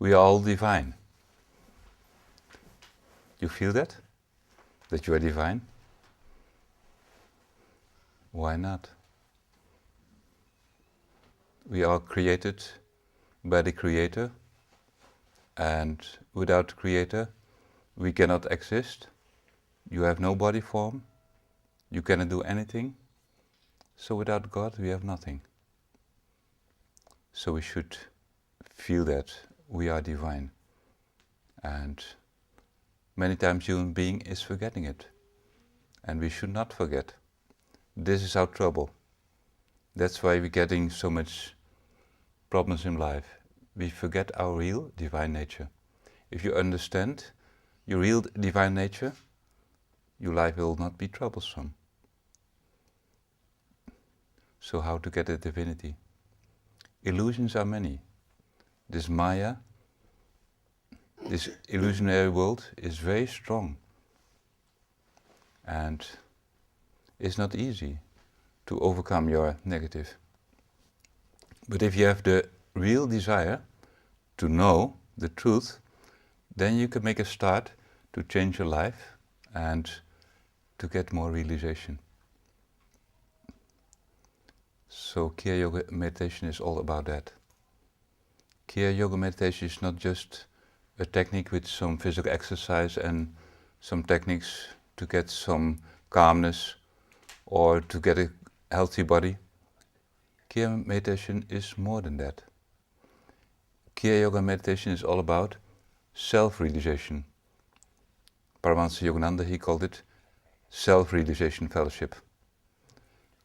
We are all divine. You feel that? That you are divine? Why not? We are created by the Creator, and without the Creator we cannot exist. You have no body form, you cannot do anything, so without God we have nothing. So we should feel that we are divine, and many times human being is forgetting it, and we should not forget. This is our trouble. That's why we're getting so much problems in life. We forget our real divine nature. If you understand your real divine nature, your life will not be troublesome. So how to get at divinity? Illusions are many. This Maya, this illusionary world is very strong, and it's not easy to overcome your negative. But if you have the real desire to know the truth, then you can make a start to change your life and to get more realization. So Kriya Yoga meditation is all about that. Kriya Yoga meditation is not just a technique with some physical exercise and some techniques to get some calmness or to get a healthy body. Kriya meditation is more than that. Kriya Yoga meditation is all about self-realization. Paramahansa Yogananda, he called it self-realization fellowship.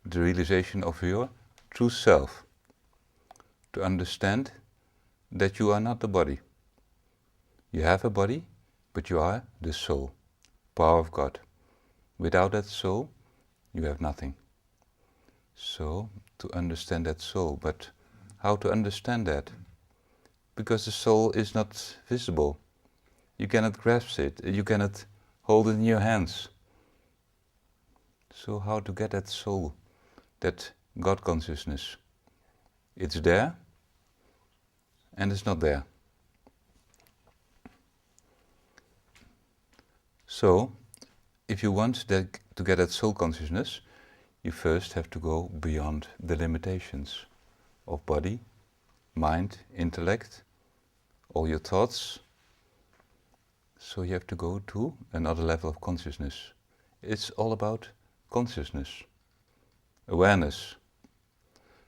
The realization of your true self. To understand that you are not the body. You have a body, but you are the soul, power of God. Without that soul, you have nothing. So, to understand that soul, but how to understand that? Because the soul is not visible. You cannot grasp it, you cannot hold it in your hands. So how to get that soul, that God consciousness? It's there and it's not there. So, if you want to get that soul consciousness, you first have to go beyond the limitations of body, mind, intellect, all your thoughts. So you have to go to another level of consciousness. It's all about consciousness, awareness.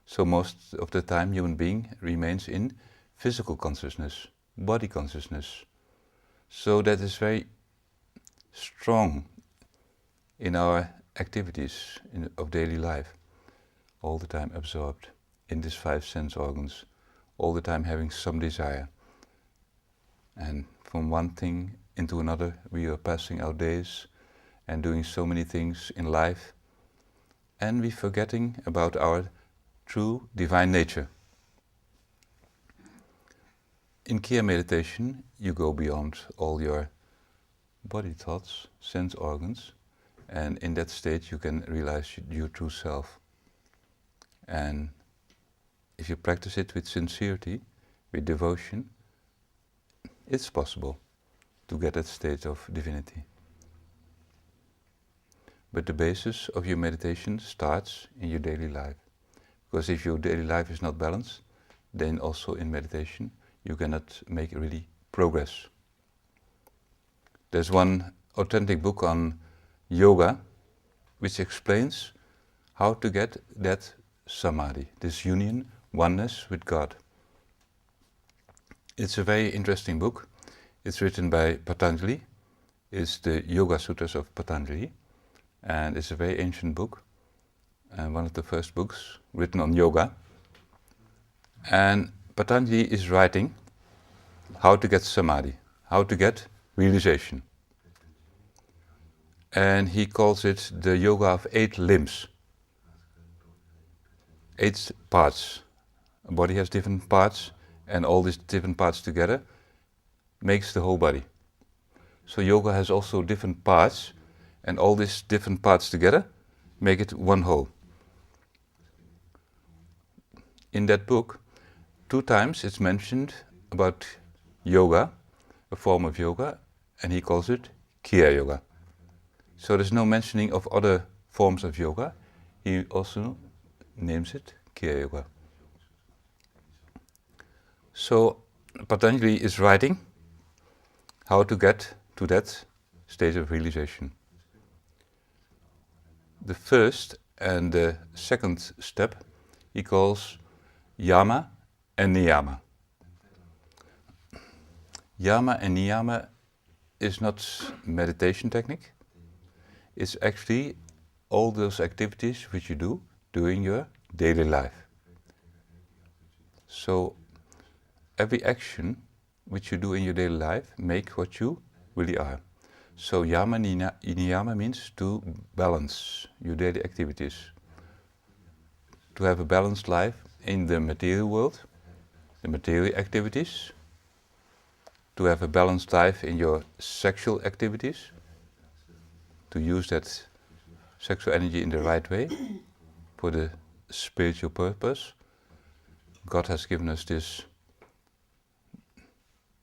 So most of the time human being remains in physical consciousness, body consciousness. So that is very strong in our activities of daily life, all the time absorbed in these 5 sense organs, all the time having some desire. And from one thing into another we are passing our days and doing so many things in life, and we're forgetting about our true divine nature. In Kriya meditation you go beyond all your body thoughts, sense organs, and in that state you can realize your true self. And if you practice it with sincerity, with devotion, it's possible to get that state of divinity. But the basis of your meditation starts in your daily life. Because if your daily life is not balanced, then also in meditation you cannot make really progress. There's one authentic book on yoga which explains how to get that samadhi, this union, oneness with God. It's a very interesting book. It's written by Patanjali. It's the Yoga Sutras of Patanjali, and it's a very ancient book, and one of the first books written on yoga. And Patanjali is writing how to get samadhi, how to get realization. And he calls it the yoga of 8 limbs, 8 parts. A body has different parts, and all these different parts together makes the whole body. So yoga has also different parts, and all these different parts together make it one whole. In that book, 2 times it's mentioned about yoga, a form of yoga, and he calls it Kriya Yoga. So there's no mentioning of other forms of yoga. He also names it Kriya Yoga. So Patanjali is writing how to get to that state of realization. The first and the second step he calls Yama and Niyama. Yama and Niyama is not meditation technique. It's actually all those activities which you do during your daily life. So every action which you do in your daily life make what you really are. So Yama Niyama means to balance your daily activities. To have a balanced life in the material world, the material activities. To have a balanced life in your sexual activities. To use that sexual energy in the right way for the spiritual purpose. God has given us this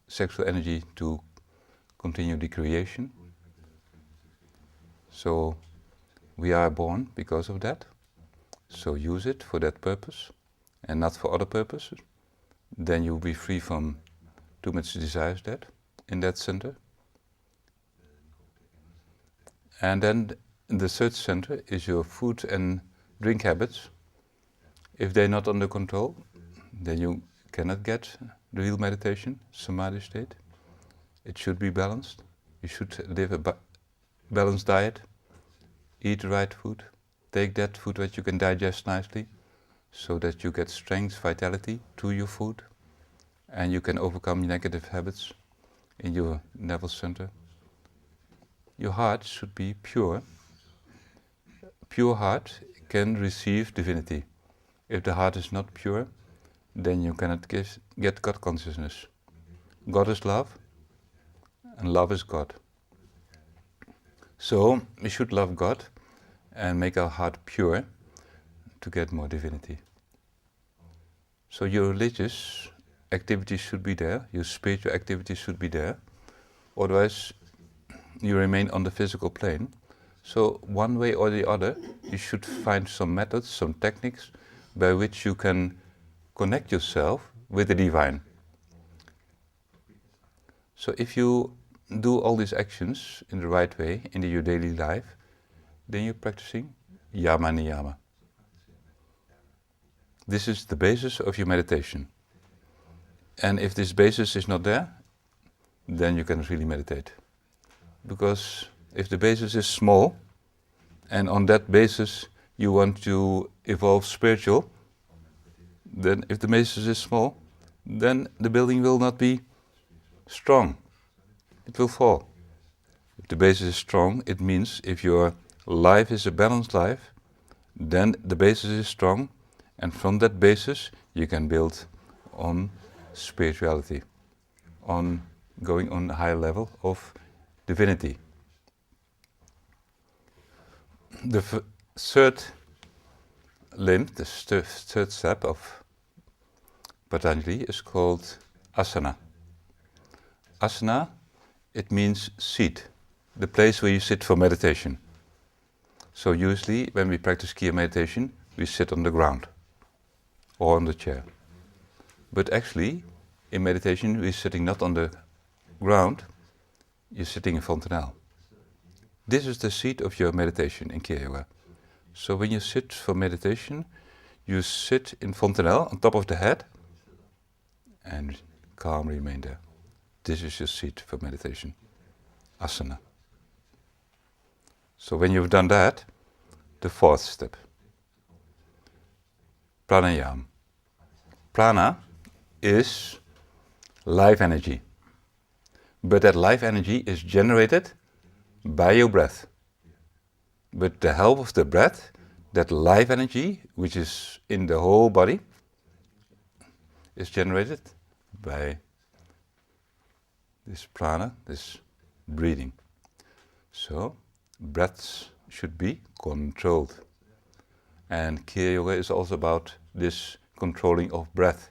sexual energy to continue the creation. So we are born because of that. So use it for that purpose and not for other purposes. Then you'll be free from too much desires in that center. And then the third center is your food and drink habits. If they're not under control, then you cannot get the real meditation, samadhi state. It should be balanced. You should live a balanced diet, eat the right food, take that food that you can digest nicely, so that you get strength, vitality through your food, and you can overcome negative habits in your nervous center. Your heart should be pure. Pure heart can receive divinity. If the heart is not pure, then you cannot get God consciousness. God is love, and love is God. So we should love God and make our heart pure to get more divinity. So your religious activities should be there, your spiritual activities should be there, otherwise you remain on the physical plane. So one way or the other, you should find some methods, some techniques by which you can connect yourself with the divine. So if you do all these actions in the right way in your daily life, then you're practicing Yama Niyama. This is the basis of your meditation. And if this basis is not there, then you cannot really meditate. Because if the basis is small, and on that basis you want to evolve spiritual, then if the basis is small, then the building will not be strong. It will fall. If the basis is strong, it means if your life is a balanced life, then the basis is strong, and from that basis you can build on spirituality, on going on a higher level of divinity. The third limb, the third step of Patanjali is called asana. Asana, it means seat, the place where you sit for meditation. So usually when we practice Kriya meditation, we sit on the ground or on the chair. But actually, in meditation, we're sitting not on the ground, you're sitting in fontanelle. This is the seat of your meditation in Kriya Yoga. So when you sit for meditation, you sit in fontanelle on top of the head and calm remain there. This is your seat for meditation, asana. So when you've done that, the fourth step, pranayama. Prana is life energy, but that life energy is generated by your breath. With the help of the breath, that life energy, which is in the whole body, is generated by this prana, this breathing. So, breaths should be controlled. And Kriya Yoga is also about this controlling of breath.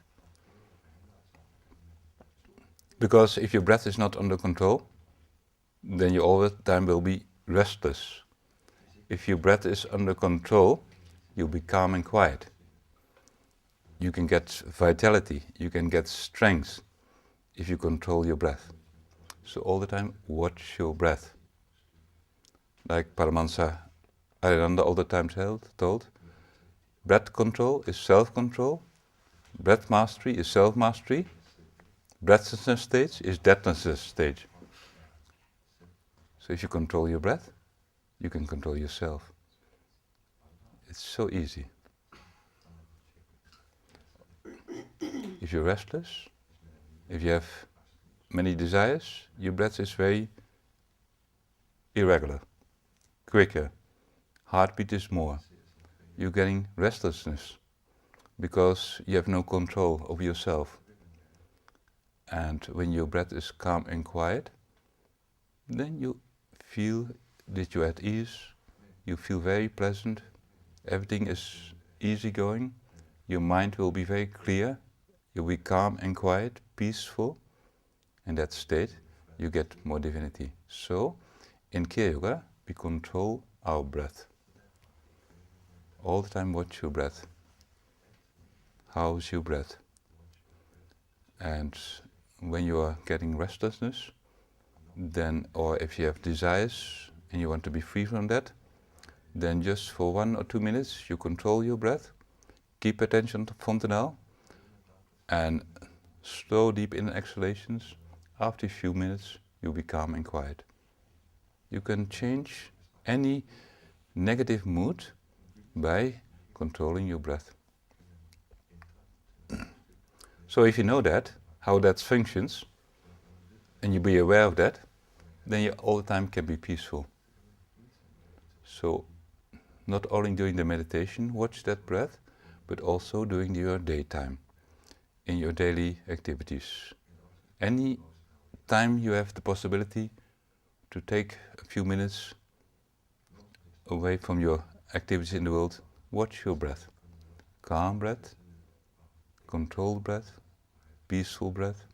Because if your breath is not under control, then you all the time will be restless. If your breath is under control, you'll be calm and quiet. You can get vitality, you can get strength if you control your breath. So all the time, watch your breath. Like Paramahansa Ayananda all the time told, breath control is self-control, breath mastery is self-mastery, breathlessness stage is deathlessness stage. So if you control your breath, you can control yourself. It's so easy. If you're restless, if you have many desires, your breath is very irregular, quicker, heartbeat is more. You're getting restlessness because you have no control over yourself. And when your breath is calm and quiet, then you feel that you're at ease, you feel very pleasant, everything is easygoing, your mind will be very clear, you'll be calm and quiet, peaceful. In that state, you get more divinity. So, in Kriya Yoga, we control our breath. All the time watch your breath. How's your breath? And when you are getting restlessness, then, or if you have desires and you want to be free from that, then just for 1 or 2 minutes you control your breath, keep attention to Fontanelle, and slow deep in exhalations. After a few minutes you'll be calm and quiet. You can change any negative mood by controlling your breath. So if you know that, how that functions, and you be aware of that, then you all the time can be peaceful. So not only during the meditation, watch that breath, but also during your daytime, in your daily activities. Any time you have the possibility to take a few minutes away from your activities in the world, watch your breath. Calm breath, controlled breath, peaceful breath.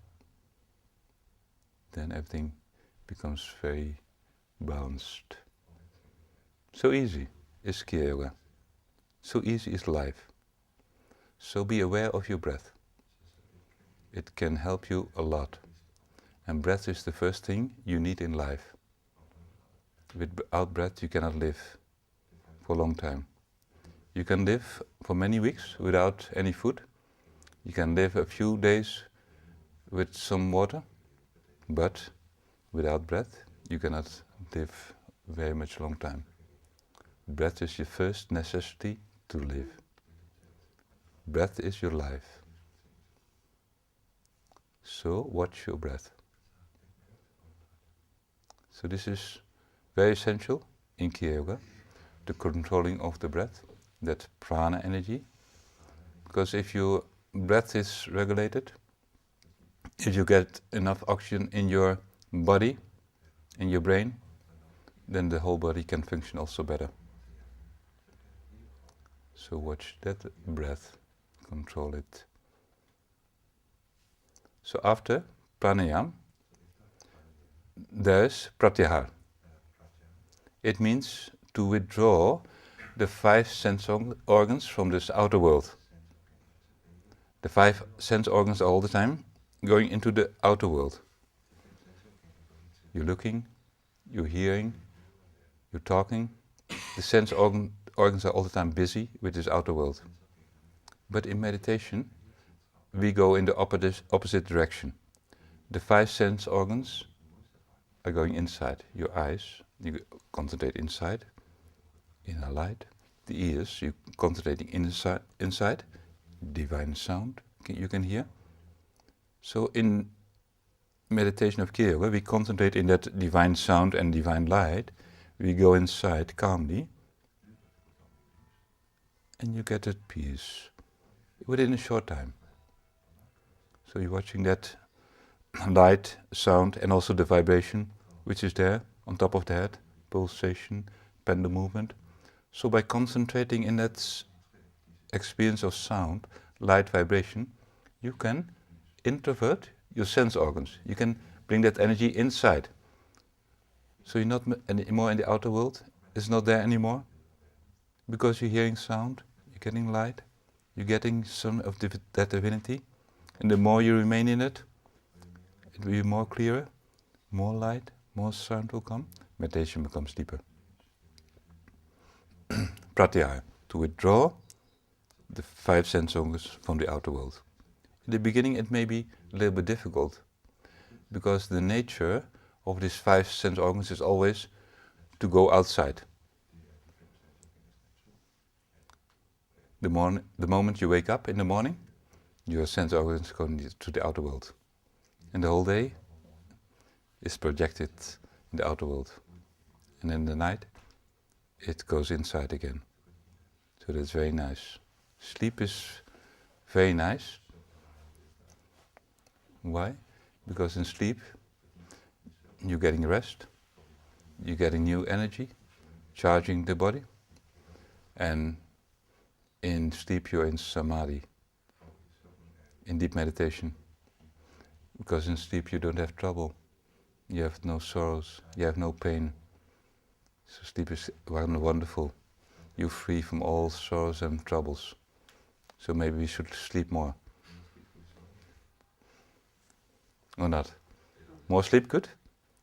Then everything becomes very balanced. So easy is Kriya Yoga. So easy is life. So be aware of your breath. It can help you a lot. And breath is the first thing you need in life. Without breath you cannot live for a long time. You can live for many weeks without any food. You can live a few days with some water, but without breath you cannot live very much long time. Breath is your first necessity to live. Breath is your life. So watch your breath. So this is very essential in Kriya Yoga, the controlling of the breath, that prana energy. Because if your breath is regulated, if you get enough oxygen in your body, in your brain, then the whole body can function also better. So watch that breath, control it. So after pranayama, there's pratyahara. It means to withdraw the 5 sense organs from this outer world. The 5 sense organs are all the time going into the outer world. You're looking, you're hearing, you're talking. The sense organs are all the time busy with this outer world. But in meditation, we go in the opposite direction. The 5 sense organs are going inside. Your eyes, you concentrate inside, inner light. The ears, you concentrating inside, divine sound you can hear. So in meditation of Kriya Yoga, we concentrate in that divine sound and divine light. We go inside calmly, and you get that peace within a short time. So you're watching that light, sound, and also the vibration which is there on top of the head, pulsation, pendulum movement. So by concentrating in that experience of sound, light, vibration, you can introvert your sense organs. You can bring that energy inside. So you're not anymore in the outer world. It's not there anymore. Because you're hearing sound, you're getting light, you're getting some of that divinity. And the more you remain in it, it will be more clearer, more light, more sound will come. Meditation becomes deeper. Pratyahara, to withdraw the 5 sense organs from the outer world. In the beginning it may be a little bit difficult, because the nature of these 5 sense organs is always to go outside. The moment you wake up in the morning, your sense organs go to the outer world. And the whole day is projected in the outer world. And in the night, it goes inside again. So that's very nice. Sleep is very nice. Why? Because in sleep, you're getting rest, you're getting new energy, charging the body, and in sleep you're in samadhi, in deep meditation. Because in sleep you don't have trouble, you have no sorrows, you have no pain. So sleep is wonderful. You're free from all sorrows and troubles. So maybe we should sleep more. Or not? More sleep good?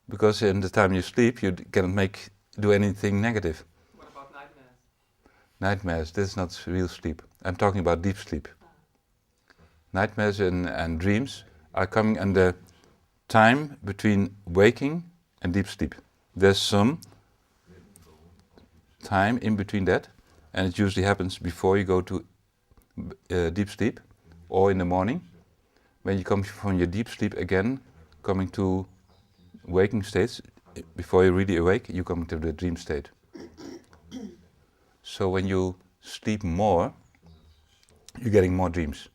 Because in the time you sleep you cannot do anything negative. What about nightmares? Nightmares, that's not real sleep. I'm talking about deep sleep. Nightmares and dreams are coming in the time between waking and deep sleep. There's some time in between that, and it usually happens before you go to deep sleep or in the morning. When you come from your deep sleep again, coming to waking states, before you're really awake, you come to the dream state. So when you sleep more, you're getting more dreams.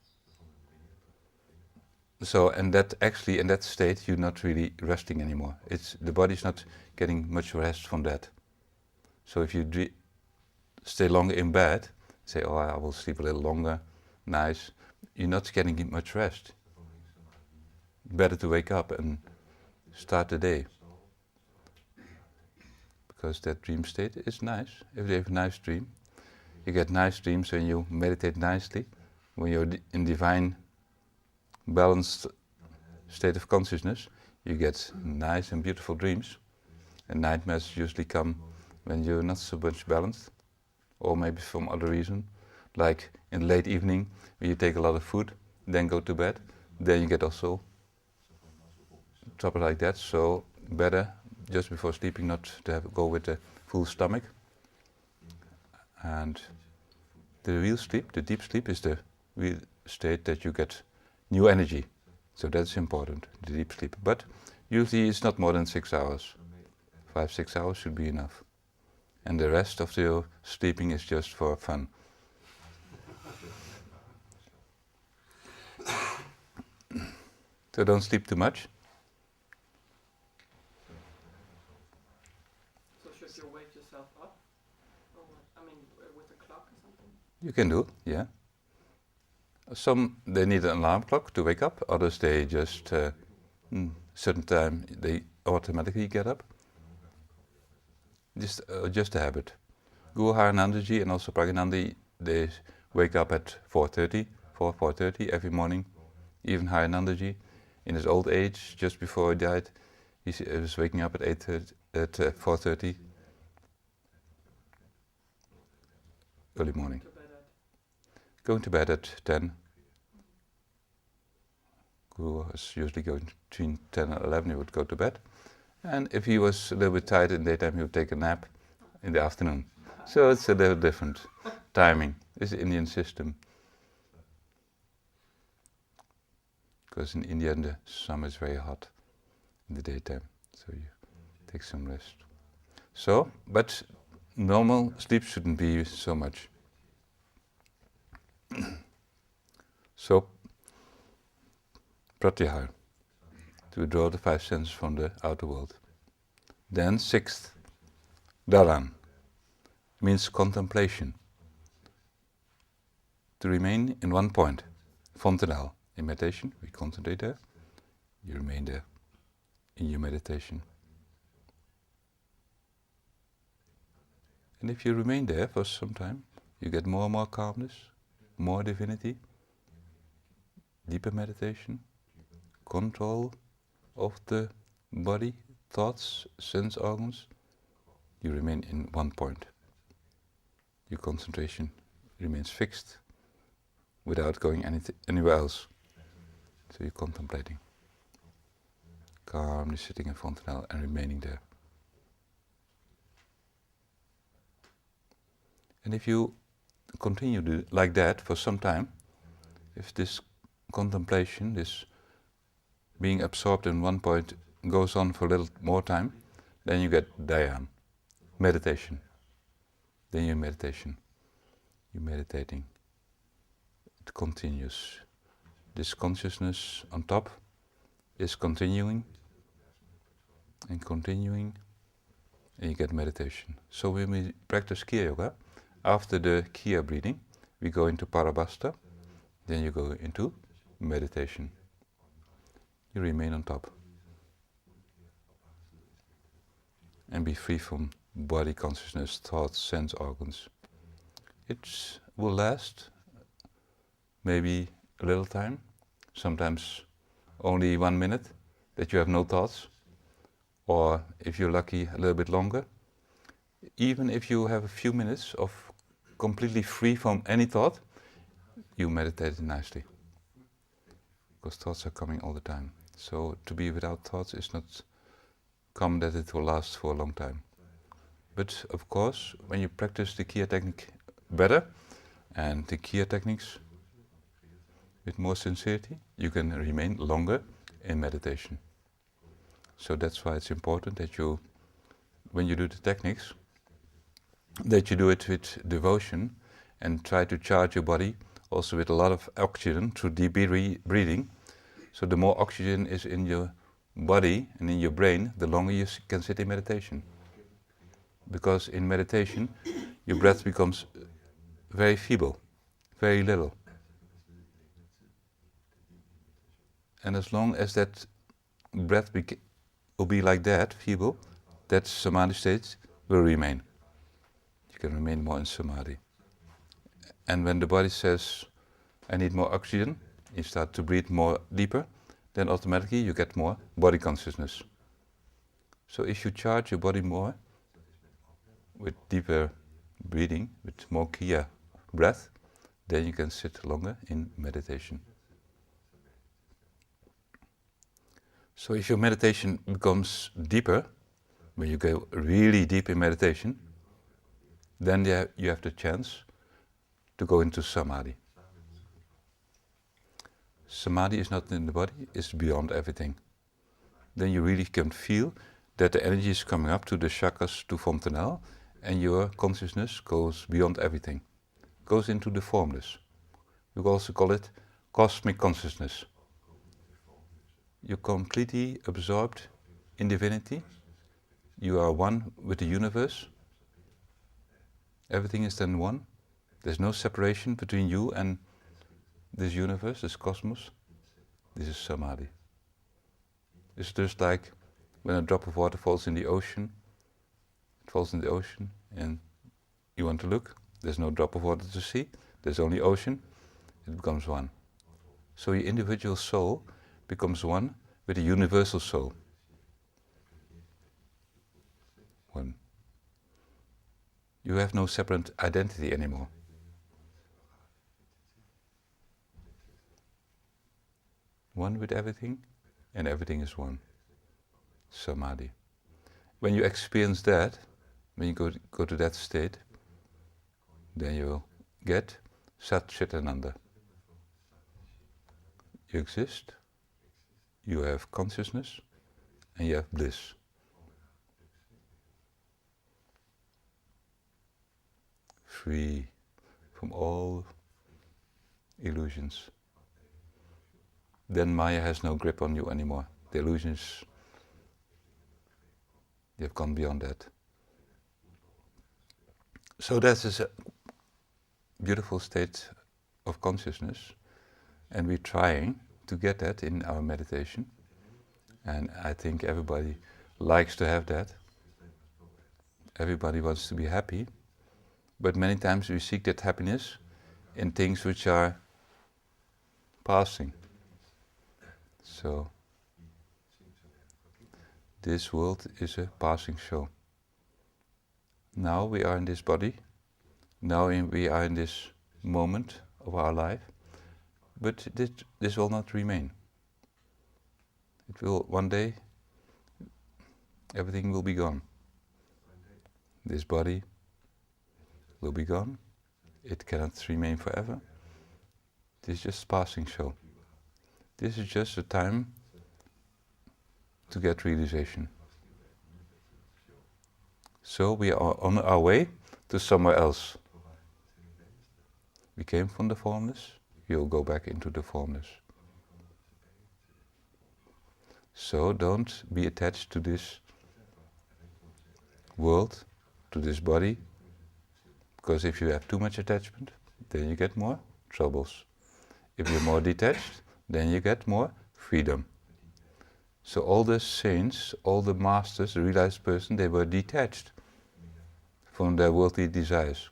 So, and that actually, in that state, you're not really resting anymore. The body's not getting much rest from that. So if you stay longer in bed, say, oh, I will sleep a little longer, nice, you're not getting much rest. Better to wake up and start the day. Because that dream state is nice. If you have a nice dream, you get nice dreams when you meditate nicely, when you're in divine, balanced state of consciousness, you get nice and beautiful dreams. And nightmares usually come when you're not so much balanced, or maybe some other reason, like in the late evening when you take a lot of food, then go to bed, then you get also trouble like that. So better just before sleeping not to go with a full stomach. And the real sleep, the deep sleep, is the real state that you get new energy. So that's important, the deep sleep. But usually it's not more than 6 hours. 5-6 hours should be enough. And the rest of your sleeping is just for fun. So don't sleep too much. So should you wake yourself up? Or what? I mean, with a clock or something? You can do, yeah. Some, they need an alarm clock to wake up. Others, they just, certain time, they automatically get up. Just a habit. Guru Haranandaji and also Pragyananda, they wake up at 4:30 every morning. Even Haranandaji, in his old age, just before he died, he was waking up at 4:30, early morning. Going to bed at 10. Guru was usually going between 10 and 11, he would go to bed. And if he was a little bit tired in the daytime, he would take a nap in the afternoon. So it's a little different timing. It's the Indian system. Because in India the summer is very hot in the daytime, so you take some rest. So, but normal sleep shouldn't be so much. So, pratyahara, to withdraw the 5 senses from the outer world. Then 6th, dharan, means contemplation. To remain in one point, fontanel. In meditation, we concentrate there. You remain there in your meditation. And if you remain there for some time, you get more and more calmness, more divinity, deeper meditation, control of the body, thoughts, sense organs. You remain in one point. Your concentration remains fixed without going anywhere else. So you're contemplating, calmly sitting in Fontenelle and remaining there. And if you continue like that for some time, if this contemplation, this being absorbed in one point goes on for a little more time, then you get dhyan, meditation. Then you're meditation. You're meditating. It continues. This consciousness on top is continuing and continuing, and you get meditation. So when we practice Kriya Yoga, after the Kriya breathing, we go into Parabhasta, then you go into meditation. You remain on top and be free from body consciousness, thoughts, sense organs. It will last maybe a little time, sometimes only 1 minute, that you have no thoughts, or if you're lucky, a little bit longer. Even if you have a few minutes of completely free from any thought, you meditate nicely, because thoughts are coming all the time. So to be without thoughts is not common that it will last for a long time. But of course, when you practice the Kriya technique better, and the Kriya techniques with more sincerity, you can remain longer in meditation. So that's why it's important that you, when you do the techniques, that you do it with devotion and try to charge your body also with a lot of oxygen through deep breathing. So the more oxygen is in your body and in your brain, the longer you can sit in meditation. Because in meditation, your breath becomes very feeble, very little. And as long as that breath will be like that, feeble, that samadhi state will remain. You can remain more in samadhi. And when the body says, I need more oxygen, you start to breathe more deeper, then automatically you get more body consciousness. So if you charge your body more with deeper breathing, with more Kriya breath, then you can sit longer in meditation. So if your meditation becomes deeper, when you go really deep in meditation, then you have the chance to go into samadhi. Samadhi is not in the body, it's beyond everything. Then you really can feel that the energy is coming up to the chakras, to Fontenelle, and your consciousness goes beyond everything, goes into the formless. We also call it cosmic consciousness. You're completely absorbed in divinity. You are one with the universe. Everything is then one. There's no separation between you and this universe, this cosmos. This is samadhi. It's just like when a drop of water falls in the ocean. It falls in the ocean and you want to look. There's no drop of water to see. There's only ocean. It becomes one. So your individual soul becomes one with the universal soul. One. You have no separate identity anymore. One with everything, and everything is one. Samadhi. When you experience that, when you go to that state, then you will get Sat Chit Ananda. You exist, you have consciousness, and you have bliss. Free from all illusions. Then Maya has no grip on you anymore. The illusions, you have gone beyond that. So that is a beautiful state of consciousness, and we're trying to get that in our meditation. And I think everybody likes to have that. Everybody wants to be happy. But many times we seek that happiness in things which are passing. So, this world is a passing show. Now we are in this body. Now we are in this moment of our life. But this will not remain. It will, one day, everything will be gone. This body will be gone. It cannot remain forever. This is just passing show. This is just a time to get realization. So we are on our way to somewhere else. We came from the formless, we will go back into the formless. So don't be attached to this world, to this body, because if you have too much attachment, then you get more troubles. If you're more detached, then you get more freedom. So all the saints, all the masters, the realized person, they were detached from their worldly desires.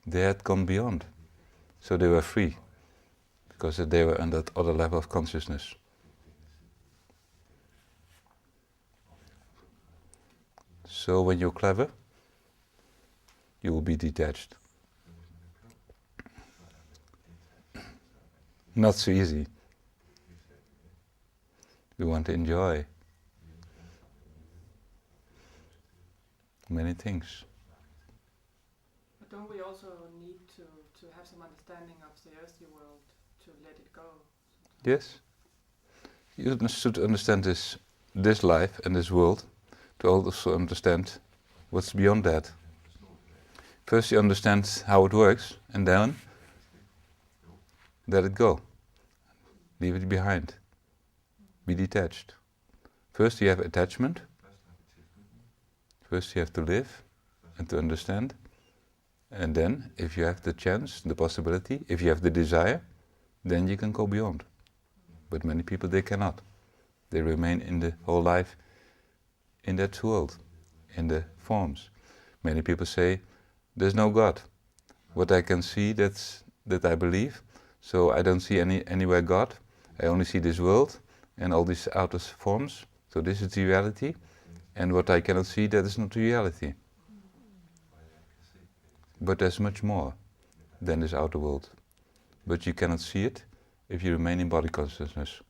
They had gone beyond. So they were free, because they were on that other level of consciousness. So when you're clever, you will be detached. Not so easy. We want to enjoy many things. But don't we also need to have some understanding of the earthly world to let it go? Yes. You should understand this life and this world to also understand what's beyond that. First you understand how it works, and then let it go. Leave it behind. Be detached. First you have attachment. First you have to live and to understand. And then, if you have the chance, the possibility, if you have the desire, then you can go beyond. But many people, they cannot. They remain in the whole life in that world, in the forms. Many people say, there's no God. What I can see, that I believe. So I don't see anywhere God. I only see this world and all these outer forms. So this is the reality. And what I cannot see, that is not reality. But there's much more than this outer world. But you cannot see it if you remain in body consciousness.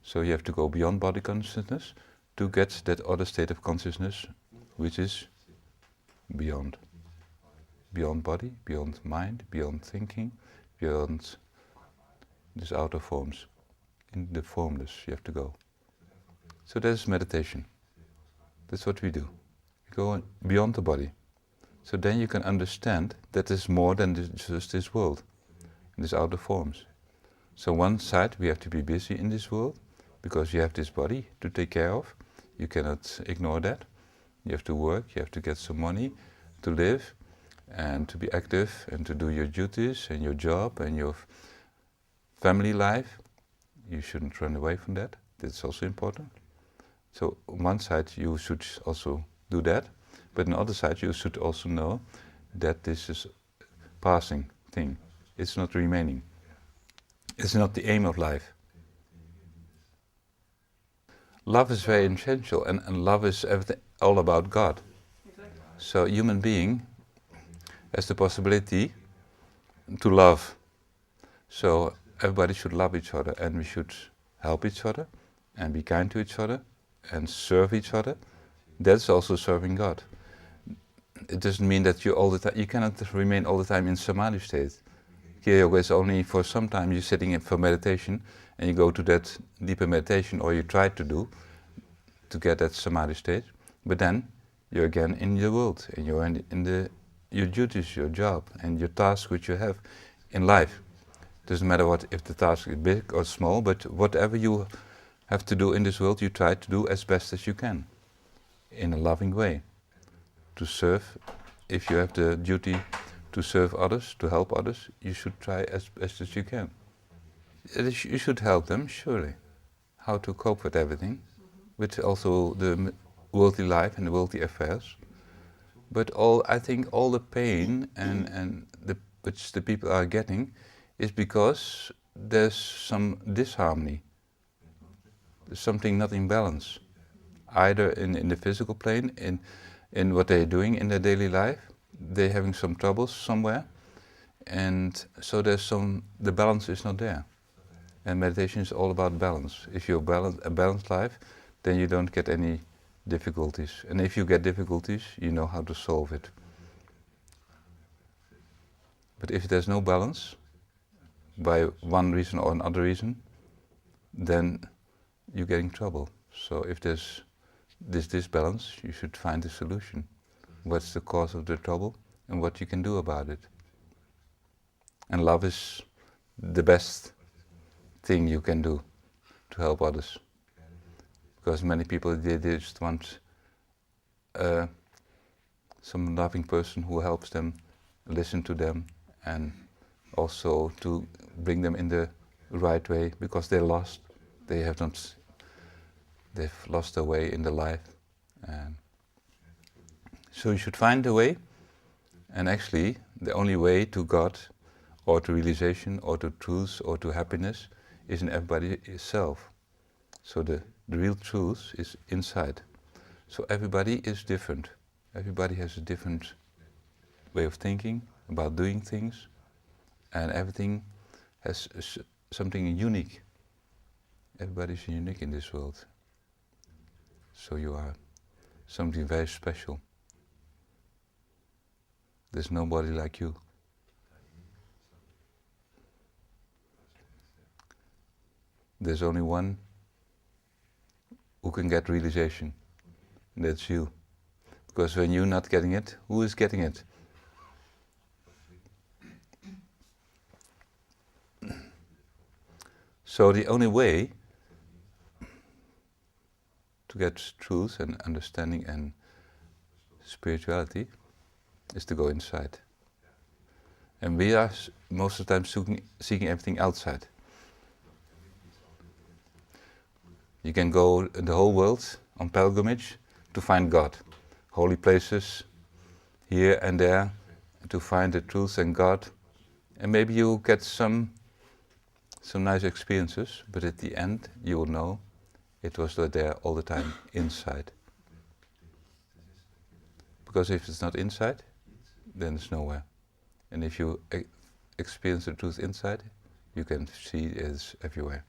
So you have to go beyond body consciousness to get that other state of consciousness, which is beyond. Beyond body, beyond mind, beyond thinking, beyond these outer forms. In the formless you have to go. So that is meditation. That's what we do. We go beyond the body. So then you can understand that there's more than just this world, these outer forms. So one side we have to be busy in this world, because you have this body to take care of. You cannot ignore that. You have to work, you have to get some money to live, and to be active, and to do your duties, and your job, and your family life. You shouldn't run away from that. That's also important. So on one side you should also do that, but on the other side you should also know that this is a passing thing. It's not remaining. It's not the aim of life. Love is very essential, and love is everything, all about God. Exactly. So human being has the possibility to love. So everybody should love each other, and we should help each other, and be kind to each other, and serve each other. That's also serving God. It doesn't mean that you cannot remain all the time in samadhi state. Kriya Yoga is only for some time. You're sitting in for meditation, and you go to that deeper meditation, or you try to do, to get that samadhi state. But then you're again in your world, and you're in your duties, your job, and your task which you have in life. Doesn't matter if the task is big or small, but whatever you have to do in this world, you try to do as best as you can, in a loving way. To serve, if you have the duty to serve others, to help others, you should try as best as you can. You should help them, surely. how to cope with everything, with also the worldly life and the worldly affairs. But I think all the pain and which the people are getting is because there's some disharmony. There's something not in balance, either in the physical plane, in what they're doing in their daily life. They're having some troubles somewhere, and so the balance is not there. And meditation is all about balance. If you a balanced life, then you don't get any difficulties. And if you get difficulties, you know how to solve it. But if there's no balance, by one reason or another reason, then you get in trouble. So if there's this disbalance, you should find a solution. What's the cause of the trouble and what you can do about it. And love is the best thing you can do to help others. Because many people, they just want some loving person who helps them, listen to them, and also to bring them in the right way, because they're lost. They've lost their way in their life. And so you should find a way, and actually the only way to God or to realization or to truth or to happiness is in everybody itself. So the real truth is inside. So everybody is different. Everybody has a different way of thinking about doing things, and everything has something unique. Everybody's unique in this world. So you are something very special. There's nobody like you. There's only one who can get realization, and that's you. Because when you're not getting it, who is getting it? So the only way to get truth and understanding and spirituality is to go inside. And we are most of the time seeking everything outside. You can go in the whole world on pilgrimage to find God. Holy places here and there to find the truth and God. And maybe you get some nice experiences, but at the end you will know it was there all the time inside. Because if it's not inside, then it's nowhere. And if you experience the truth inside, you can see it everywhere.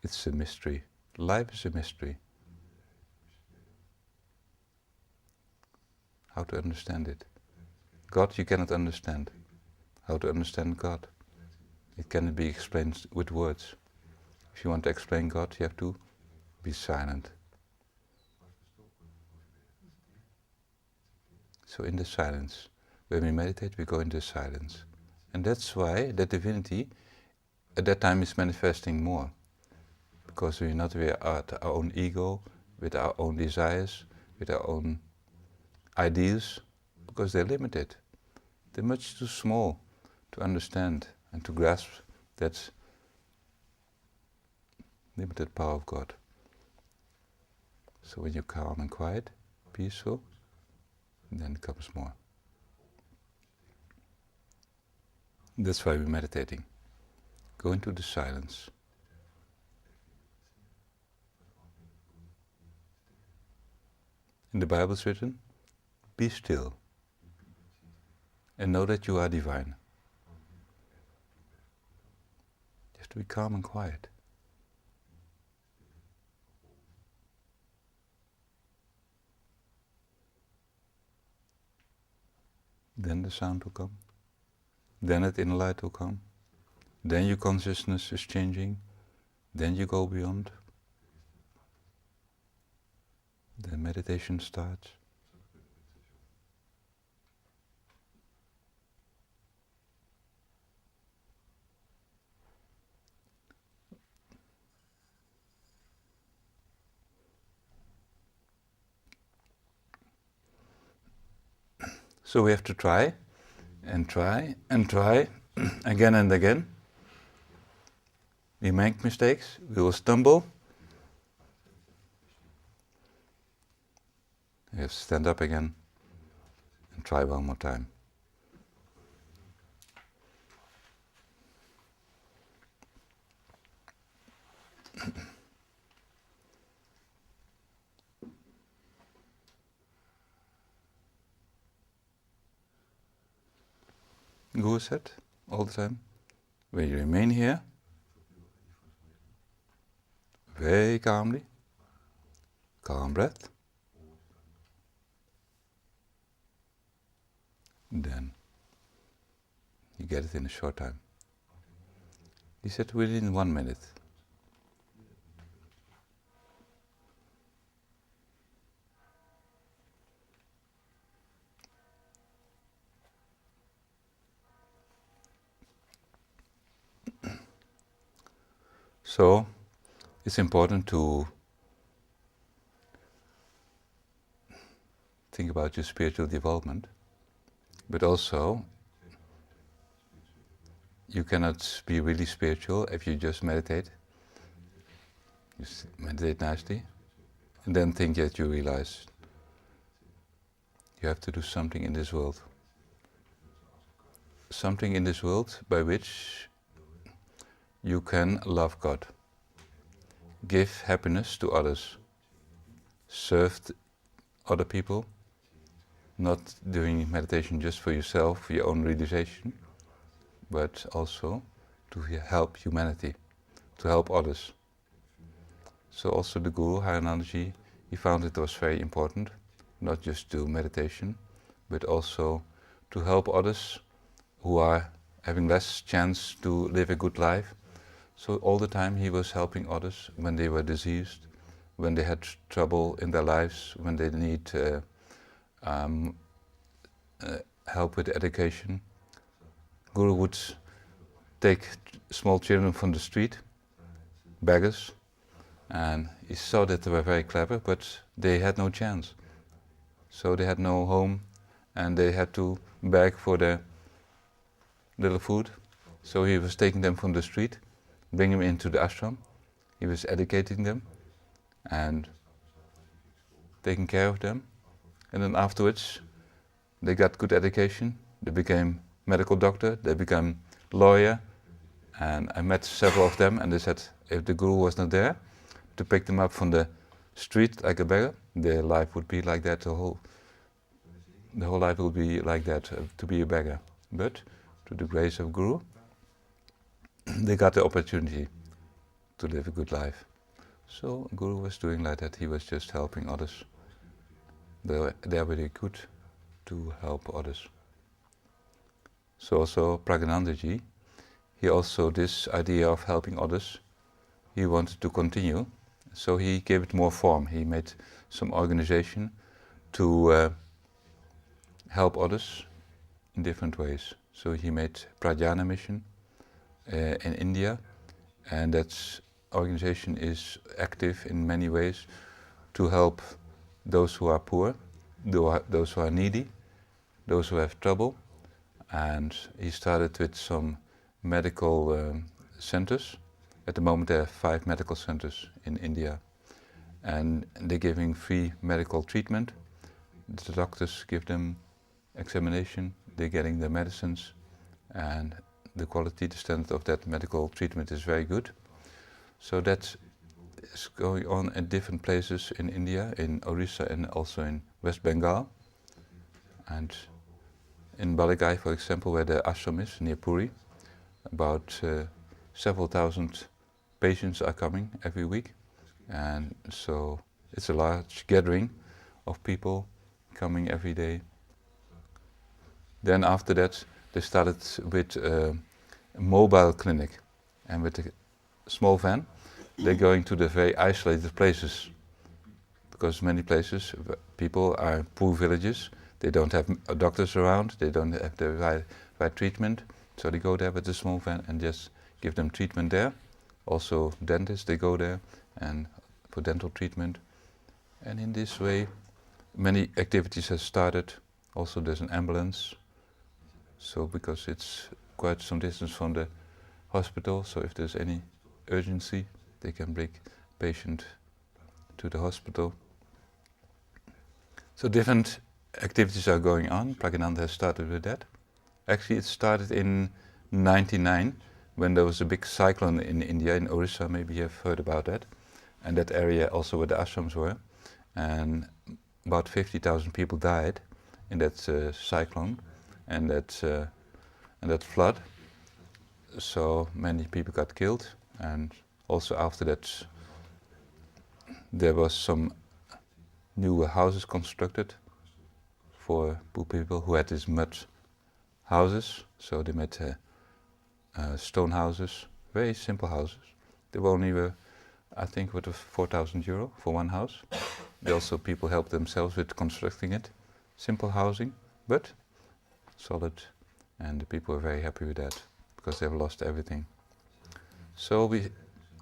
It's a mystery. Life is a mystery. How to understand it? God you cannot understand. How to understand God? It cannot be explained with words. If you want to explain God, you have to be silent. So in the silence, when we meditate, we go into silence. And that's why that divinity at that time is manifesting more. Because we're not at our own ego, with our own desires, with our own ideas, because they're limited. They're much too small to understand and to grasp that limited power of God. So when you're calm and quiet, peaceful, then it comes more. That's why we're meditating. Go into the silence. In the Bible it's written, be still and know that you are divine. You have to be calm and quiet. Then the sound will come. Then that inner light will come. Then your consciousness is changing. Then you go beyond. Then meditation starts. So we have to try And try again and again. We make mistakes, we will stumble. You have to stand up again and try one more time. Guru said all the time, when you remain here, very calmly, calm breath, then you get it in a short time. He said within 1 minute. So it's important to think about your spiritual development, but also you cannot be really spiritual if you just meditate. Just meditate nicely and then think that you realize you have to do something in this world. Something in this world by which you can love God, give happiness to others, serve other people, not doing meditation just for yourself, for your own realization, but also to help humanity, to help others. So also the Guru, Haranandaji, he found it was very important, not just to meditation, but also to help others who are having less chance to live a good life. So all the time he was helping others when they were diseased, when they had trouble in their lives, when they need help with education. Guru would take small children from the street, beggars, and he saw that they were very clever, but they had no chance. So they had no home and they had to beg for their little food. So he was taking them from the street, bringing them into the ashram. He was educating them and taking care of them. And then afterwards, they got good education. They became medical doctor, they became lawyer. And I met several of them and they said if the Guru was not there to pick them up from the street like a beggar, their life would be like that, the whole life would be like that, to be a beggar. But through the grace of Guru, they got the opportunity to live a good life. So Guru was doing like that, he was just helping others. They are very good to help others. So also Pragyanandaji, he also, this idea of helping others, he wanted to continue. So he gave it more form. He made some organization to help others in different ways. So he made Pradhyana Mission in India, and that organization is active in many ways to help those who are poor, those who are needy, those who have trouble. And he started with some medical centers. At the moment there are 5 medical centers in India, and they're giving free medical treatment. The doctors give them examination, they're getting the medicines, and the quality, the standard of that medical treatment is very good. So that is going on in different places in India, in Orissa and also in West Bengal. And in Baligai, for example, where the ashram is, near Puri, about several thousand patients are coming every week. And so it's a large gathering of people coming every day. Then after that, they started with a mobile clinic, and with a small van, they're going to the very isolated places, because many places people are poor villages, they don't have doctors around, they don't have the right treatment, so they go there with a small van and just give them treatment there. Also dentists, they go there and for dental treatment. And in this way, many activities have started. Also there's an ambulance. So because it's quite some distance from the hospital, so if there's any urgency, they can bring patient to the hospital. So different activities are going on. Pragnananda has started with that. Actually, it started in '99 when there was a big cyclone in India, in Orissa. Maybe you have heard about that. And that area also where the ashrams were. And about 50,000 people died in that cyclone and that flood. So many people got killed. And also after that, there was some new houses constructed for poor people who had these mud houses. So they made stone houses, very simple houses. They were only, I think, worth €4,000 for one house. They also people helped themselves with constructing it. Simple housing, but solid, and the people were very happy with that because they've lost everything. So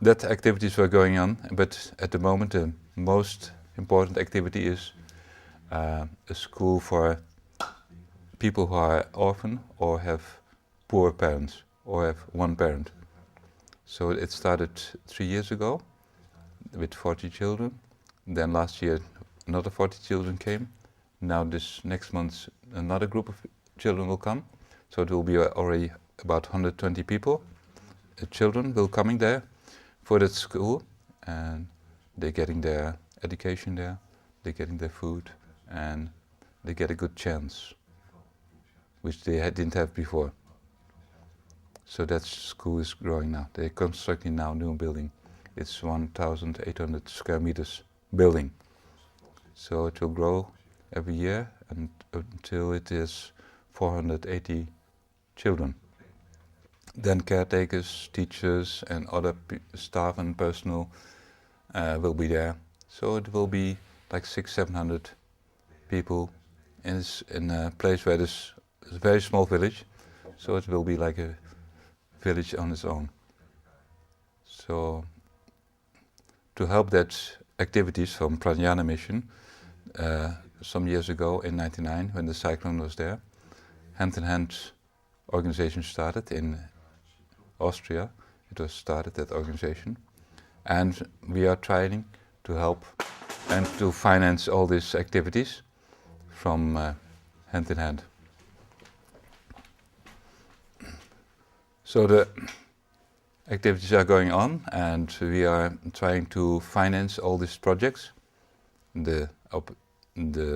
that activities were going on, but at the moment the most important activity is a school for people who are orphan or have poor parents or have one parent. So it started 3 years ago with 40 children. Then last year another 40 children came. Now this next month another group of children will come. So it will be already about 120 people. Children will coming there for that school, and they're getting their education there, they're getting their food, and they get a good chance, which they didn't have before. So that school is growing now. They're constructing now a new building. It's 1,800 square meters building. So it will grow every year until it is 480 children. Then caretakers, teachers and other staff and personnel will be there. So it will be like 600-700 people in a place where there's a very small village. So it will be like a village on its own. So to help that activities from Pranayana Mission, some years ago in '99 when the cyclone was there, Hand in Hand organization started in Austria. It was started, that organization, and we are trying to help and to finance all these activities from Hand in Hand. So the activities are going on and we are trying to finance all these projects. The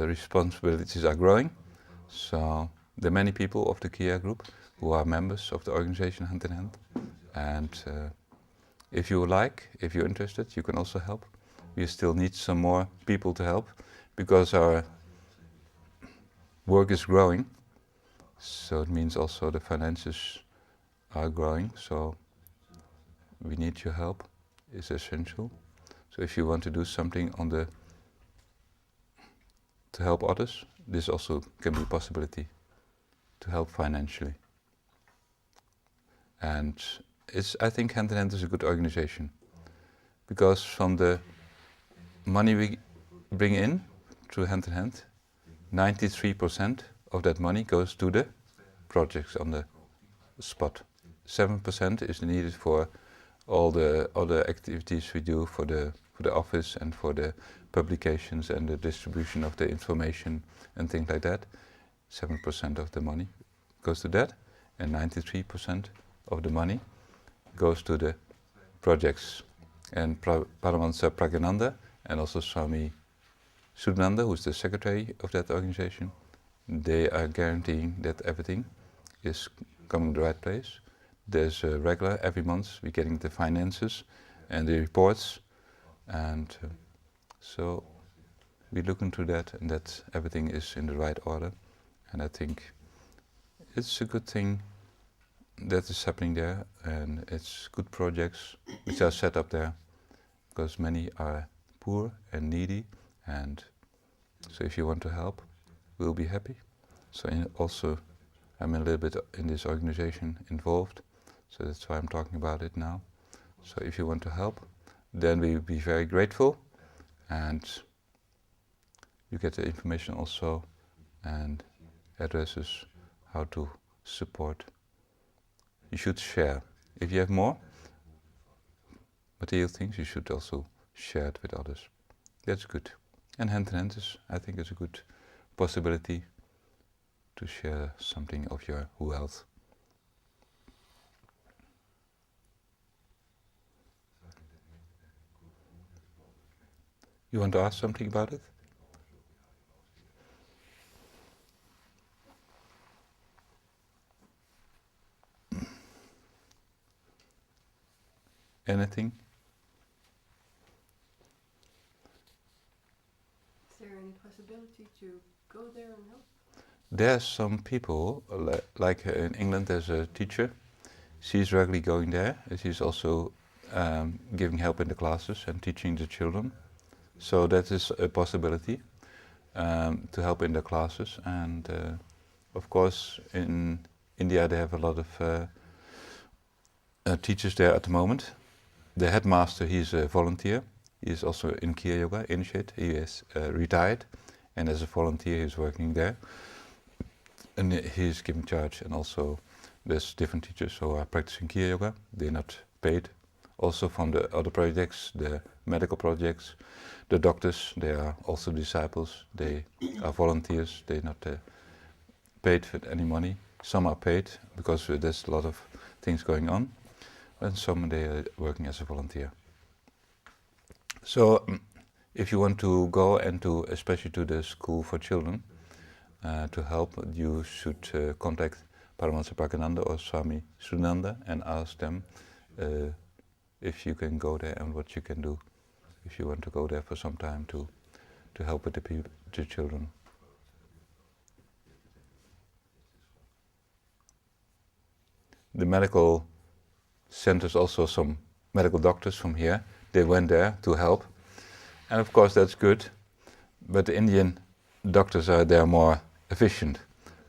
responsibilities are growing, so there are many people of the Kia group who are members of the organization Hand in Hand, and if you're interested, you can also help. We still need some more people to help because our work is growing, so it means also the finances are growing, so we need your help. It's essential. So if you want to do something to help others, this also can be a possibility to help financially. And I think Hand in Hand is a good organization because from the money we bring in through Hand in Hand, 93% of that money goes to the projects on the spot. 7% is needed for all the other activities we do for the office and for the publications and the distribution of the information and things like that. 7% of the money goes to that, and 93% of the money goes to the projects. And Paramahansa Pragnananda and also Swami Sudhananda, who is the secretary of that organization, they are guaranteeing that everything is coming to the right place. There's a regular, every month we're getting the finances and the reports, and so we look into that and that everything is in the right order. And I think it's a good thing that is happening there, and it's good projects which are set up there because many are poor and needy, and so if you want to help, we'll be happy. So also I'm a little bit in this organization involved, so that's why I'm talking about it now. So if you want to help, then we will be very grateful, and you get the information also and addresses how to support. You should share. If you have more material things, you should also share it with others. That's good. And hand in hand is, I think, is a good possibility to share something of your wealth. You want to ask something about it? Anything? Is there any possibility to go there and help? There's some people, like in England there's a teacher. She's regularly going there. She's also giving help in the classes and teaching the children. So that is a possibility to help in the classes. And of course in India they have a lot of teachers there at the moment. The headmaster, he's a volunteer. He is also in Kriya Yoga initiate. He is retired, and as a volunteer he's working there. And he's given charge, and also there's different teachers who are practicing Kriya Yoga. They're not paid. Also from the other projects, the medical projects, the doctors, they are also disciples. They are volunteers. They're not paid with any money. Some are paid because there's a lot of things going on. And some they are working as a volunteer. So if you want to go and to, especially to the school for children, to help, you should contact Paramahansa Prakananda or Swami Sunanda and ask them if you can go there and what you can do if you want to go there for some time to help with the children. The medical centers, also some medical doctors from here, they went there to help. And of course that's good, but the Indian doctors are there more efficient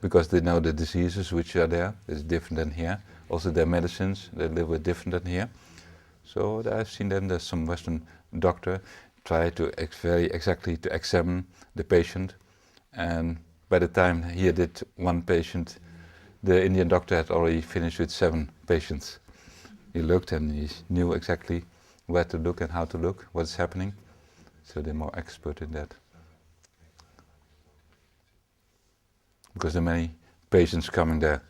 because they know the diseases which are there. It's different than here. Also their medicines, they live with different than here. So I've seen them, there's some Western doctor try to very exactly to examine the patient, and by the time he did one patient, the Indian doctor had already finished with 7 patients. He looked and he knew exactly where to look and how to look, what's happening. So they're more expert in that. Because there are many patients coming there.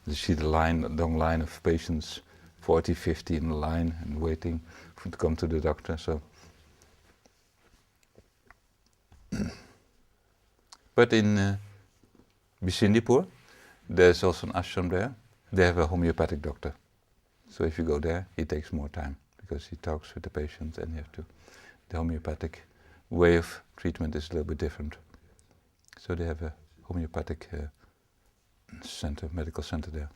You see the long line of patients, 40, 50 in the line and waiting to come to the doctor. So, but in Bisindipur, there's also an ashram there. They have a homeopathic doctor. So if you go there, he takes more time because he talks with the patient, and you have to. The homeopathic way of treatment is a little bit different. So they have a homeopathic center, medical center there.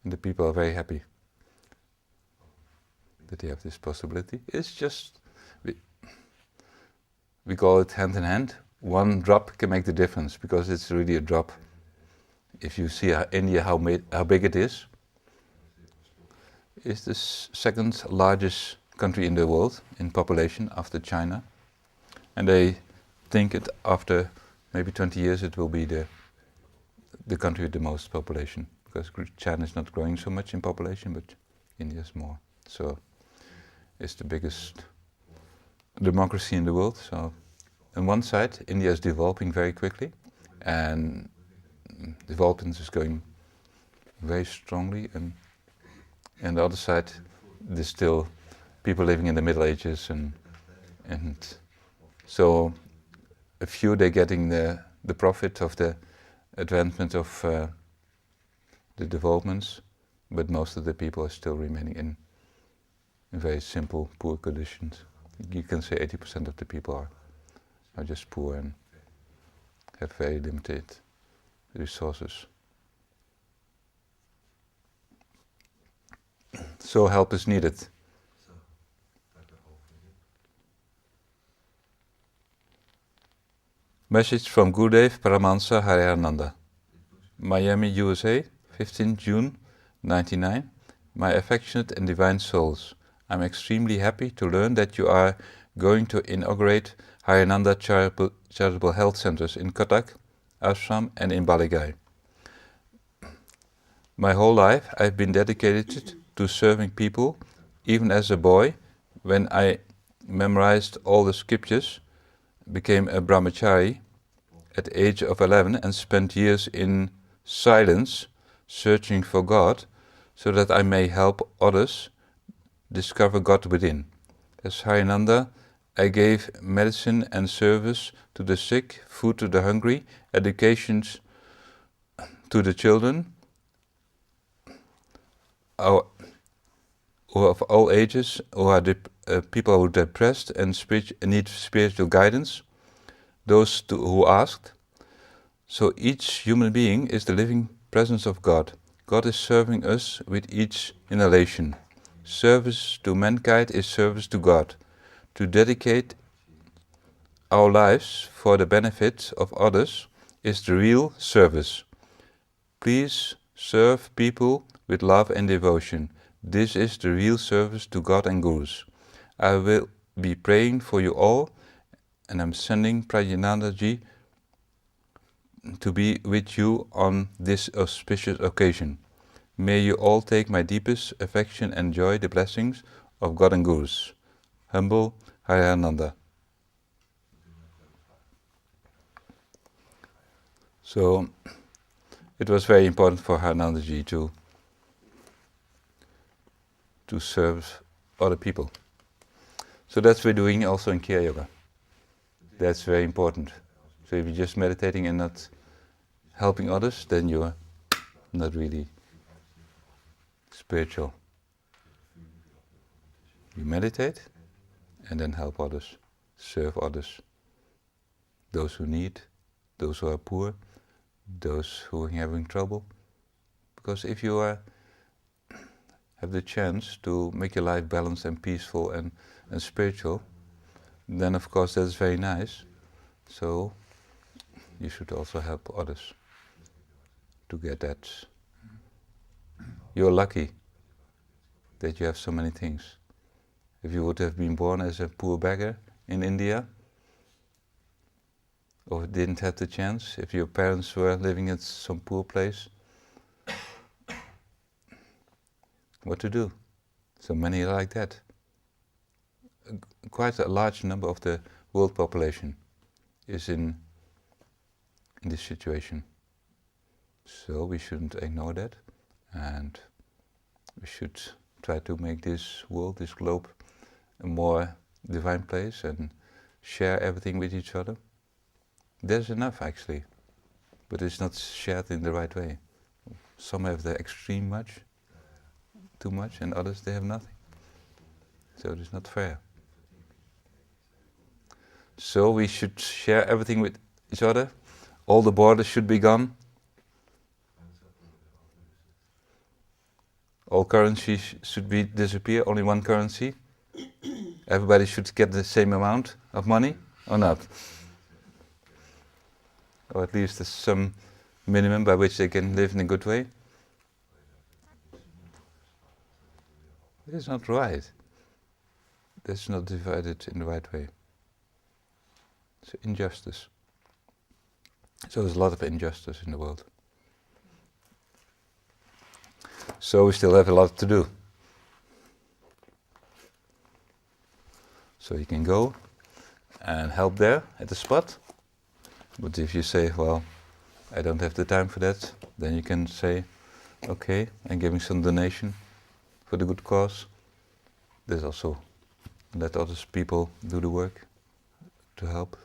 And the people are very happy that they have this possibility. It's just, we call it hand in hand. One drop can make the difference because it's really a drop. If you see India, how big it is, it's the second largest country in the world in population after China. And they think it after maybe 20 years it will be the country with the most population, because China is not growing so much in population, but India is more. So it's the biggest democracy in the world. So on one side, India is developing very quickly, and development is going very strongly, and on the other side, there's still people living in the Middle Ages, and so a few they're getting the profit of the advancement of the developments, but most of the people are still remaining in very simple, poor conditions. You can say 80% of the people are just poor and have very limited resources. So help is needed. Message from Gurudev Paramahansa Hariharananda, Miami, USA, 15th June 99. My affectionate and divine souls, I'm extremely happy to learn that you are going to inaugurate Hayananda Charitable Health Centers in Cuttack, Assam and in Baligai. My whole life I've been dedicated to serving people, even as a boy, when I memorized all the scriptures, became a brahmachari at the age of 11 and spent years in silence searching for God so that I may help others discover God within. As Hayananda, I gave medicine and service to the sick, food to the hungry, education to the children who of all ages, who are people who are depressed and need spiritual guidance, those who asked. So each human being is the living presence of God. God is serving us with each inhalation. Service to mankind is service to God. To dedicate our lives for the benefit of others is the real service. Please serve people with love and devotion. This is the real service to God and Gurus. I will be praying for you all, and I'm sending Prajanandaji to be with you on this auspicious occasion. May you all take my deepest affection and enjoy the blessings of God and Gurus. Humble Hayananda. So it was very important for Hayanandaji to serve other people. So that's what we're doing also in Kriya Yoga. That's very important. So if you're just meditating and not helping others, then you're not really spiritual. You meditate and then help others, serve others. Those who need, those who are poor, those who are having trouble. Because if you have the chance to make your life balanced and peaceful and spiritual, then of course that's very nice. So you should also help others to get that. You're lucky that you have so many things. If you would have been born as a poor beggar in India, or didn't have the chance, if your parents were living in some poor place, what to do? So many are like that. Quite a large number of the world population is in this situation. So we shouldn't ignore that, and we should try to make this world, this globe, a more divine place and share everything with each other. There's enough actually, but it's not shared in the right way. Some have the extreme much, too much, and others they have nothing. So it's not fair. So we should share everything with each other. All the borders should be gone. All currencies should disappear, only one currency. Everybody should get the same amount of money, or not? Or at least there's some minimum by which they can live in a good way. It's not right. That's not divided in the right way. It's injustice. So there's a lot of injustice in the world. So we still have a lot to do. So you can go and help there at the spot. But if you say, well, I don't have the time for that, then you can say, okay, I'm giving some donation for the good cause. There's also let other people do the work to help.